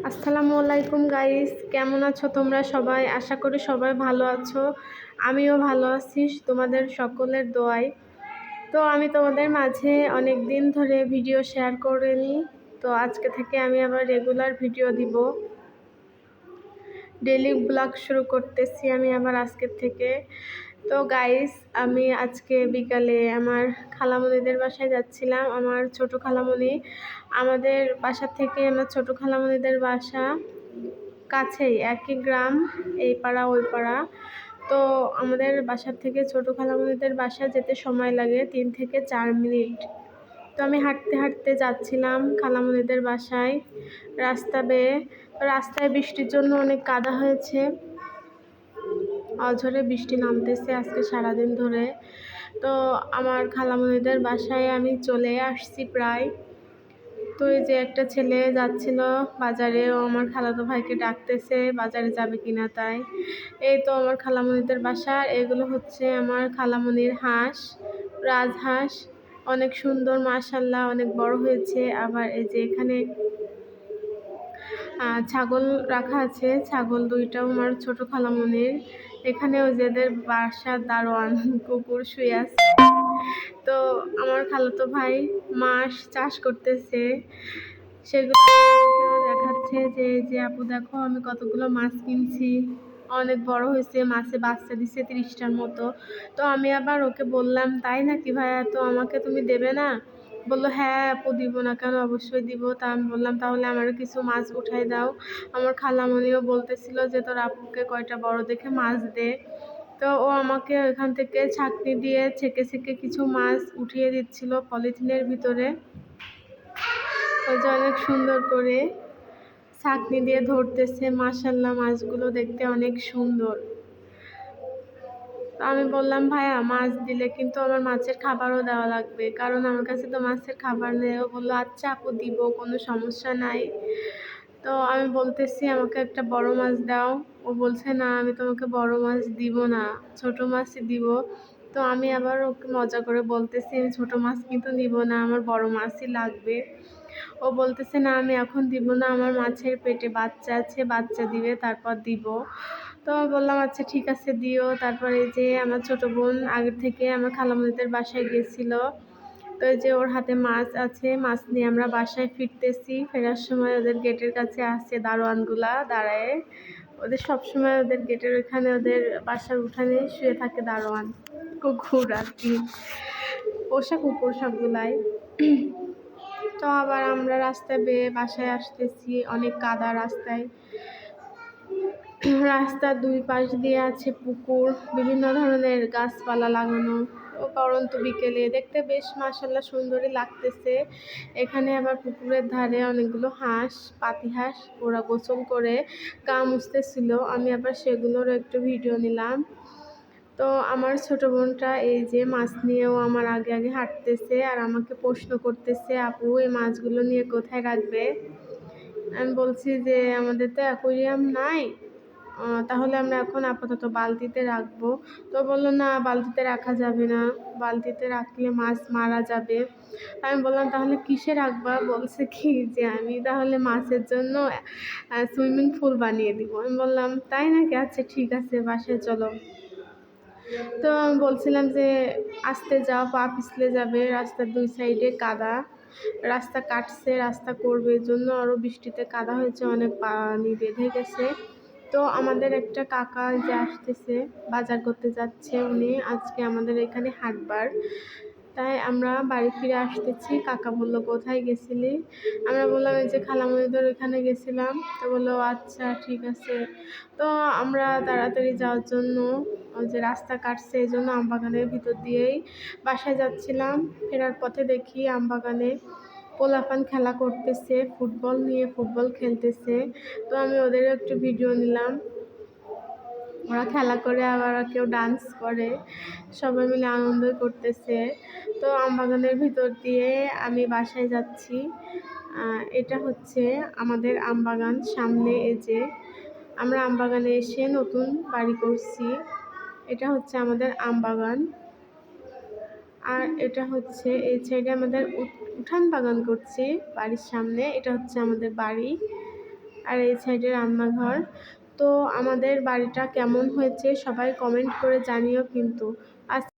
আসসালামু আলাইকুম গাইস, কেমন আছো তোমরা সবাই? আশা করি সবাই ভালো আছো। আমিও ভালো আছি তোমাদের সকলের দোয়ায়। তো আমি তোমাদের মাঝে অনেক দিন ধরে ভিডিও শেয়ার করিনি, তো আজকে থেকে আমি আবার রেগুলার ভিডিও দিব। ডেইলি ব্লগ শুরু করতেছি আমি আবার আজকের থেকে। তো গাইস, আমি আজকে বিকালে আমার খালামণিদের বাসায় যাচ্ছিলাম। আমার ছোট খালামণি, আমাদের বাসা থেকে আমার ছোট খালামণিদের বাসা কাছেই, একই গ্রাম, এই পাড়া ওই পাড়া। তো আমাদের বাসার থেকে ছোট খালামণিদের বাসা যেতে সময় লাগে 3 থেকে 4 মিনিট। তো আমি হাঁটতে হাঁটতে যাচ্ছিলাম খালামণিদের বাসায় রাস্তা বেয়ে। রাস্তায় বৃষ্টির জন্য অনেক কাদা হয়েছে, অঝরে বৃষ্টি নামতেছে আজকে সারাদিন ধরে। তো আমার খালামণিদের বাসায় আমি চলে আসছি প্রায়। তো এই যে একটা ছেলে যাচ্ছিল বাজারে, ও আমার খালাতো ভাইকে ডাকতেছে বাজারে যাবে কিনা তাই। এই তো আমার খালামণিদের বাসা। এগুলো হচ্ছে আমার খালামণির হাঁস, রাজহাঁস, অনেক সুন্দর মাশাআল্লাহ, অনেক বড় হয়েছে। আবার এই যে এখানে ছাগল রাখা আছে, ছাগল দুইটাও আমার ছোট খালামণির। এখানে ওই যেদের বাসার দারোয়ান কুকুর শুয়ে আছে। তো আমার খালাতো ভাই মাছ চাষ করতেছে, সেগুলো দেখাচ্ছে যে আপু দেখো আমি কতগুলো মাছ কিনছি, অনেক বড় হয়েছে, মাছে বাচ্চা দিছে 30টার মতো। তো আমি আবার ওকে বললাম, তাই নাকি ভাইয়া, তো আমাকে তুমি দেবে না? বললো হ্যাঁ আপু, দিব না কেন, অবশ্যই দিব। তা আমি বললাম তাহলে আমারও কিছু মাছ উঠাই দাও। আমার খালামণিও বলতেছিল যে তোর আপুকে কয়টা বড় দেখে মাছ দে। তো ও আমাকে ওখান থেকে ছাঁকনি দিয়ে ছেঁকে ছেঁকে কিছু মাছ উঠিয়ে দিচ্ছিল পলিথিনের ভিতরে। ওই যে অনেক সুন্দর করে ছাঁকনি দিয়ে ধরতেছে, মাশাআল্লাহ মাছগুলো দেখতে অনেক সুন্দর। তো আমি বললাম ভাইয়া মাছ দিলে কিন্তু আমার মাছের খাবারও দেওয়া লাগবে, কারণ আমার কাছে তো মাছের খাবার নেই। ও বললো আচ্ছা আপু দিব, কোনো সমস্যা নাই। তো আমি বলতেছি আমাকে একটা বড় মাছ দাও। ও বলছে না আমি তোমাকে বড় মাছ দিব না, ছোট মাছই দিব। তো আমি আবার ওকে মজা করে বলতেছি আমি ছোট মাছ কিন্তু নিব না, আমার বড় মাছই লাগবে। ও বলতেছে না আমি এখন দিব না, আমার মাছের পেটে বাচ্চা আছে, বাচ্চা দিবে তারপর দিব। তো বললাম আচ্ছা ঠিক আছে দিও। তারপরে যে আমার ছোট বোন আগে থেকে আমার খালামণিদের বাসায় গেছিল, তো এই যে ওর হাতে মাছ আছে, মাছ নিয়ে আমরা বাসায় ফিরতেছি। ফেরার সময় ওদের গেটের কাছে আসছে দারোয়ানগুলা দাঁড়ায়, ওদের সবসময় ওদের গেটের ওইখানে ওদের বাসার উঠানে শুয়ে থাকে দারোয়ান কুকুর আর কি, পোষা কুকুর সবগুলাই। তো আবার আমরা রাস্তা বেয়ে বাসায় আসতেছি, অনেক কাদা রাস্তায়। রাস্তার দুই পাশ দিয়ে আছে পুকুর, বিভিন্ন ধরনের গাছপালা লাগানো। ও পড়ন্ত বিকেলে দেখতে বেশ মাশাআল্লাহ সুন্দরই লাগতেছে। এখানে আবার পুকুরের ধারে অনেকগুলো হাঁস, পাতি হাঁস, ওরা গোসল করে গা মুছতেছিল। আমি আবার সেগুলোরও একটু ভিডিও নিলাম। তো আমার ছোট বোনটা এই যে মাছ নিয়েও আমার আগে আগে হাঁটতেছে আর আমাকে প্রশ্ন করতেছে আপু এই মাছগুলো নিয়ে কোথায় রাখবে। আমি বলছি যে আমাদের তো অ্যাকোয়ারিয়াম নাই, তাহলে আমরা এখন আপাতত বালতিতে রাখবো। তো বললো না বালতিতে রাখা যাবে না, বালতিতে রাখলে মাছ মারা যাবে। আমি বললাম তাহলে কিসে রাখবা? বলছে কি যে আমি তাহলে মাছের জন্য সুইমিং পুল বানিয়ে দিব। আমি বললাম তাই নাকি, আচ্ছা ঠিক আছে বাসায় চলো। তো আমি বলছিলাম যে আস্তে যাও, পা পিছলে যাবে, রাস্তার দুই সাইডে কাদা, রাস্তা কাটছে, রাস্তা করবে, এর জন্য আরও বৃষ্টিতে কাদা হয়েছে, অনেক পানি বেঁধে গেছে। তো আমাদের একটা কাকা যে আসতেছে, বাজার করতে যাচ্ছে উনি, আজকে আমাদের এখানে হাটবার, তাই আমরা বাড়ি ফিরে আসতেছি। কাকা বললো কোথায় গেছিলি? আমরা বললাম এই যে খালামণিদের ওইখানে গেছিলাম। তো বললো আচ্ছা ঠিক আছে। তো আমরা তাড়াতাড়ি যাওয়ার জন্য ওই যে রাস্তা কাটছে এই জন্য আমবাগানের ভিতর দিয়েই বাসায় যাচ্ছিলাম। ফেরার পথে দেখি আমবাগানে পোলাপান খেলা করতেছে, ফুটবল নিয়ে ফুটবল খেলতেছে। তো আমি ওদেরও একটু ভিডিও নিলাম। ওরা খেলা করে আবার কেউ ডান্স করে, সবাই মিলে আনন্দ করতেছে। তো আমবাগানের ভিতর দিয়ে আমি বাসায় যাচ্ছি। এটা হচ্ছে আমাদের আমবাগান, সামনে এই যে আমরা আমবাগানে এসে নতুন বাড়ি করছি। এটা হচ্ছে আমাদের আমবাগান, আর এটা হচ্ছে এই সাইডে আমাদের উঠান বাগান করছি বাড়ির সামনে। এটা হচ্ছে আমাদের বাড়ি। আর এই সাইডে রান্নাঘর। তো আমাদের বাড়িটা কেমন হয়েছে সবাই কমেন্ট করে জানিও কিন্তু। আজ